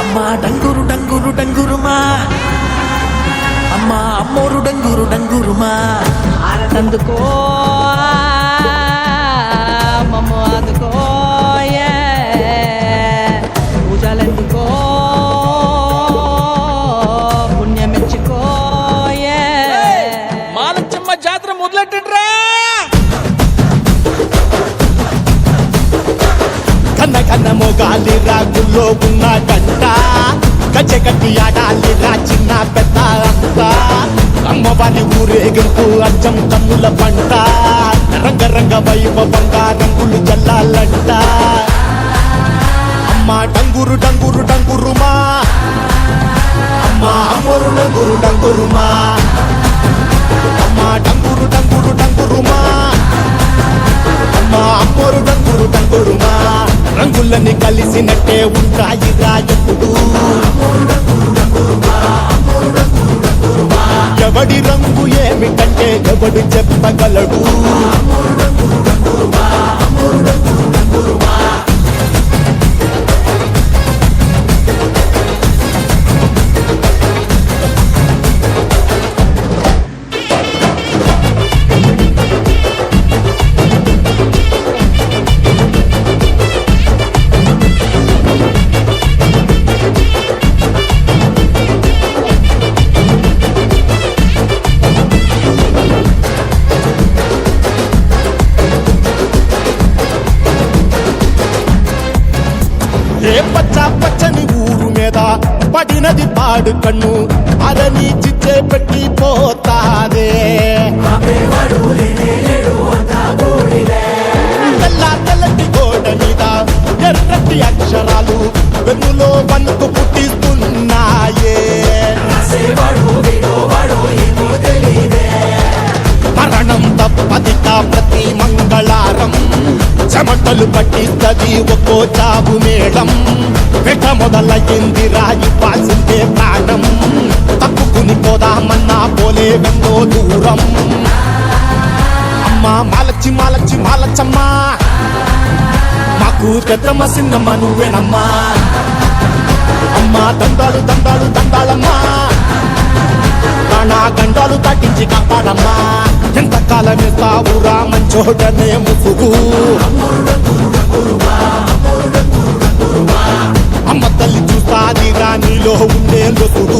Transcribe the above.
అమ్మా డంగురు డంగురు డంగురుమా, అమ్మా అమ్మోరు డంగురు డంగురుమా, ఆనందుకో మమ్మ అందుకో పూజలందుకో పుణ్యమెచ్చుకో మాలచ్చమ్మ జాతర మొదలెట్టండ్రా. కన్న కన్న మొగాలి రాగుల్లో ఉన్న గంట గజ్జె కట్టి ఆడాలి రా చిన్న పెద్ద అంతా. అమ్మవారి ఊరేగింపు అచ్చం కన్నుల పంట, రంగరంగ వైభవంగా రంగులు చల్లాలంట. అమ్మా డంగురు డంగురు డంగురుమా, అమ్మా అమ్మోరు డంగురు డంగురుమా, అమ్మా డంగురు డంగురు డంగురుమా, అమ్మా అమ్మోరు డంగురు డంగురుమా. రంగులని కలిసినట్టే ఉంటాయి రాజపుడు, ఎవడి రంగు ఏమిటంటే ఎవడు చెప్పగలడు. ఏ పచ్చ పచ్చని ఊరు మీద పడినది పాడు కన్ను, అరని చిచ్చే పెట్టి పోతాదే. తెల్ల తెల్లటి గోడ మీద ఎర్రటి అక్షరాలు వెన్నులో వణుకు పుట్టిస్తున్నాయే. మరణం తప్పదిక ప్రతి మంగళారం, చెమటలు పట్టిస్తది ఒక్కో చావు మేళం. వెట మొదలయ్యింది రాయి పాసిందే ప్రాణం, తప్పుకుని పోదామన్నా పోలే వెన్నో దూరం. అమ్మా మాలచ్చి మాలచ్చి మాలచ్చమ్మా, మాకు పెద్దమ్మ సిన్నమ్మ నువ్వేనమ్మా. అమ్మా దండాలు దండాలు దండాలమ్మా, నా గండాలు తగ్గించి కాపాడమ్మా. ఎంతకాలం ఇస్తావురా మంచోటనే ముసుగు, అమ్మ తల్లి చూస్తాదిరా నీలో ఉండే లొసుడు.